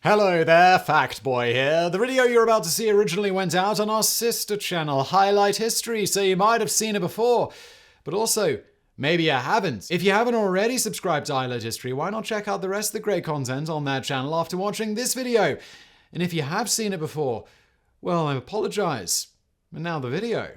Hello there, Fact Boy here. The video you're about to see originally went out on our sister channel, Highlight History, so you might have seen it before. But also, maybe you haven't. If you haven't already subscribed to Highlight History, why not check out the rest of the great content on that channel after watching this video? And if you have seen it before, well, I apologize. And now the video.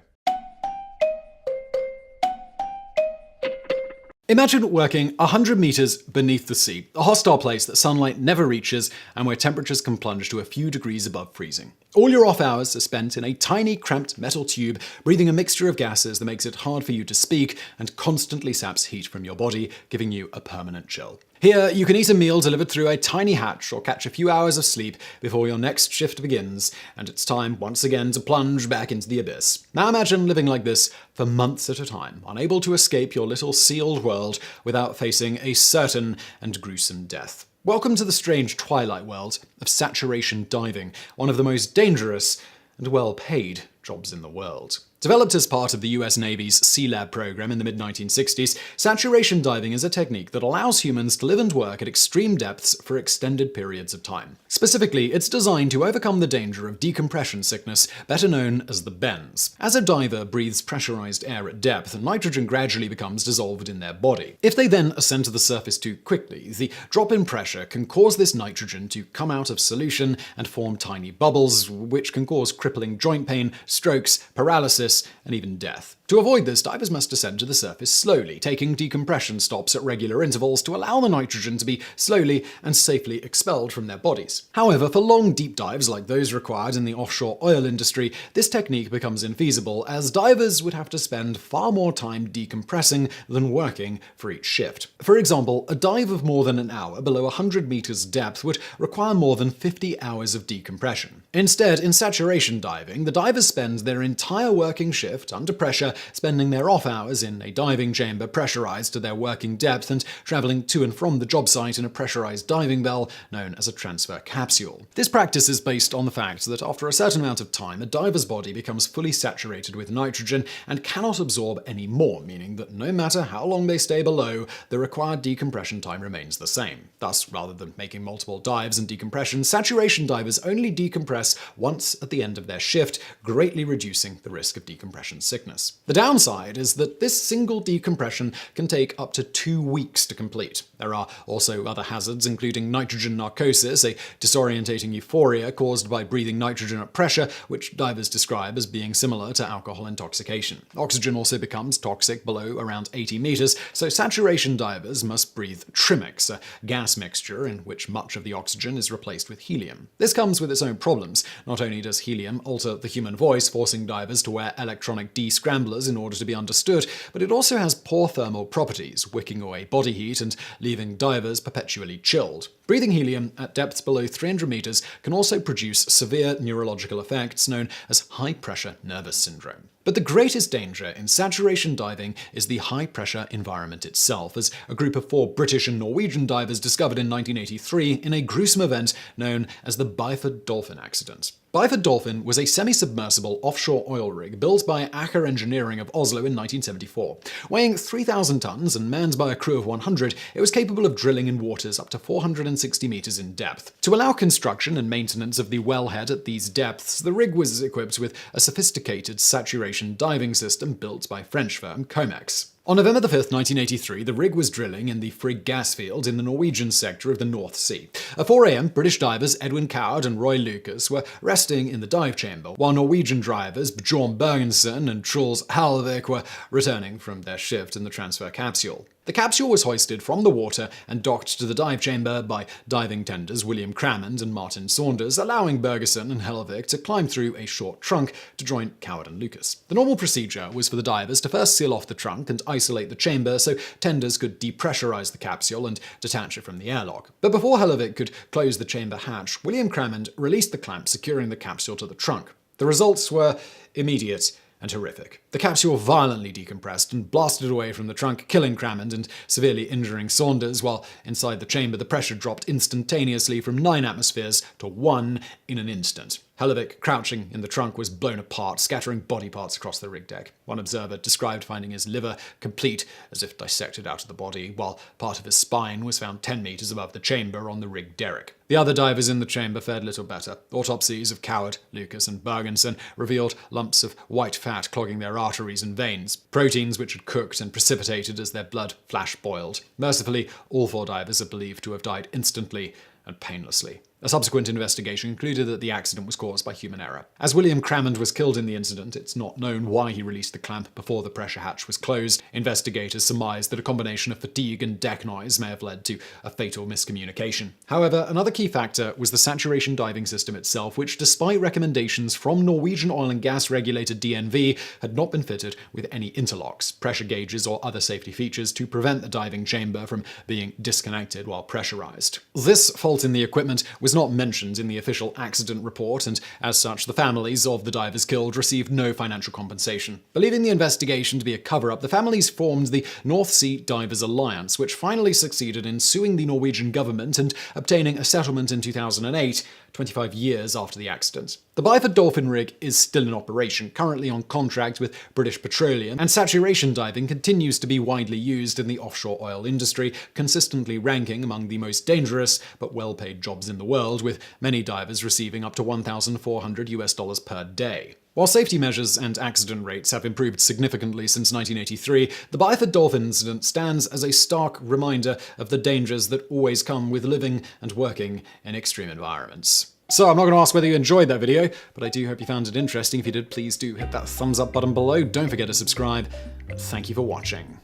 Imagine working 100 meters beneath the sea, a hostile place that sunlight never reaches and where temperatures can plunge to a few degrees above freezing. All your off hours are spent in a tiny, cramped metal tube, breathing a mixture of gases that makes it hard for you to speak and constantly saps heat from your body, giving you a permanent chill. Here, you can eat a meal delivered through a tiny hatch or catch a few hours of sleep before your next shift begins, and it's time once again to plunge back into the abyss. Now imagine living like this for months at a time, unable to escape your little sealed world without facing a certain and gruesome death. Welcome to the strange twilight world of saturation diving, one of the most dangerous and well-paid jobs in the world. Developed as part of the US Navy's Sea Lab program in the mid-1960s, saturation diving is a technique that allows humans to live and work at extreme depths for extended periods of time. Specifically, it's designed to overcome the danger of decompression sickness, better known as the bends. As a diver breathes pressurized air at depth, nitrogen gradually becomes dissolved in their body. If they then ascend to the surface too quickly, the drop in pressure can cause this nitrogen to come out of solution and form tiny bubbles, which can cause crippling joint pain, strokes, paralysis, and even death. To avoid this, divers must descend to the surface slowly, taking decompression stops at regular intervals to allow the nitrogen to be slowly and safely expelled from their bodies. However, for long deep dives like those required in the offshore oil industry, this technique becomes infeasible, as divers would have to spend far more time decompressing than working for each shift. For example, a dive of more than an hour below 100 meters depth would require more than 50 hours of decompression. Instead, in saturation diving, the divers spend their entire working shift under pressure, spending their off hours in a diving chamber pressurized to their working depth and traveling to and from the job site in a pressurized diving bell known as a transfer capsule. This practice is based on the fact that after a certain amount of time, a diver's body becomes fully saturated with nitrogen and cannot absorb any more, meaning that no matter how long they stay below, the required decompression time remains the same. Thus, rather than making multiple dives and decompression, saturation divers only decompress once at the end of their shift, greatly reducing the risk of decompression sickness. The downside is that this single decompression can take up to 2 weeks to complete. There are also other hazards, including nitrogen narcosis, a disorientating euphoria caused by breathing nitrogen at pressure, which divers describe as being similar to alcohol intoxication. Oxygen also becomes toxic below around 80 meters, so saturation divers must breathe trimix, a gas mixture in which much of the oxygen is replaced with helium. This comes with its own problems. Not only does helium alter the human voice, forcing divers to wear electronic descramblers in order to be understood, but it also has poor thermal properties, wicking away body heat and leaving divers perpetually chilled. Breathing helium at depths below 300 meters can also produce severe neurological effects known as high-pressure nervous syndrome. But the greatest danger in saturation diving is the high-pressure environment itself, as a group of 4 British and Norwegian divers discovered in 1983 in a gruesome event known as the Byford Dolphin accident. Byford Dolphin was a semi-submersible offshore oil rig built by Aker Engineering of Oslo in 1974. Weighing 3,000 tons and manned by a crew of 100, it was capable of drilling in waters up to 460 meters in depth. To allow construction and maintenance of the wellhead at these depths, the rig was equipped with a sophisticated saturation diving system built by French firm Comex. On November 5, 1983, the rig was drilling in the Frigg gas field in the Norwegian sector of the North Sea. At 4 a.m., British divers Edwin Coward and Roy Lucas were resting in the dive chamber, while Norwegian divers Bjorn Bergensen and Truls Halvik were returning from their shift in the transfer capsule. The capsule was hoisted from the water and docked to the dive chamber by diving tenders William Crammond and Martin Saunders, allowing Bergeson and Helvik to climb through a short trunk to join Coward and Lucas. The normal procedure was for the divers to first seal off the trunk and isolate the chamber so tenders could depressurize the capsule and detach it from the airlock. But before Helvik could close the chamber hatch, William Crammond released the clamp securing the capsule to the trunk. The results were immediate and horrific. The capsule violently decompressed and blasted away from the trunk, killing Crammond and severely injuring Saunders, while inside the chamber the pressure dropped instantaneously from 9 atmospheres to 1 in an instant. Hellevick, crouching in the trunk, was blown apart, scattering body parts across the rig deck. One observer described finding his liver complete, as if dissected out of the body, while part of his spine was found 10 meters above the chamber on the rig derrick. The other divers in the chamber fared little better. Autopsies of Coward, Lucas, and Bergensen revealed lumps of white fat clogging their arteries and veins, proteins which had cooked and precipitated as their blood flash boiled. Mercifully, all 4 divers are believed to have died instantly and painlessly. A subsequent investigation concluded that the accident was caused by human error. As William Crammond was killed in the incident, it's not known why he released the clamp before the pressure hatch was closed. Investigators surmised that a combination of fatigue and deck noise may have led to a fatal miscommunication. However, another key factor was the saturation diving system itself, which, despite recommendations from Norwegian oil and gas regulator DNV, had not been fitted with any interlocks, pressure gauges, or other safety features to prevent the diving chamber from being disconnected while pressurized. This fault in the equipment was not mentioned in the official accident report, and as such, the families of the divers killed received no financial compensation. Believing the investigation to be a cover-up, the families formed the North Sea Divers Alliance, which finally succeeded in suing the Norwegian government and obtaining a settlement in 2008, 25 years after the accident. The Byford Dolphin rig is still in operation, currently on contract with British Petroleum, and saturation diving continues to be widely used in the offshore oil industry, consistently ranking among the most dangerous but well-paid jobs in the world, with many divers receiving up to $1,400 per day. While safety measures and accident rates have improved significantly since 1983, the Byford Dolphin incident stands as a stark reminder of the dangers that always come with living and working in extreme environments. So I'm not going to ask whether you enjoyed that video, but I do hope you found it interesting. If you did, please do hit that thumbs up button below. Don't forget to subscribe, and thank you for watching.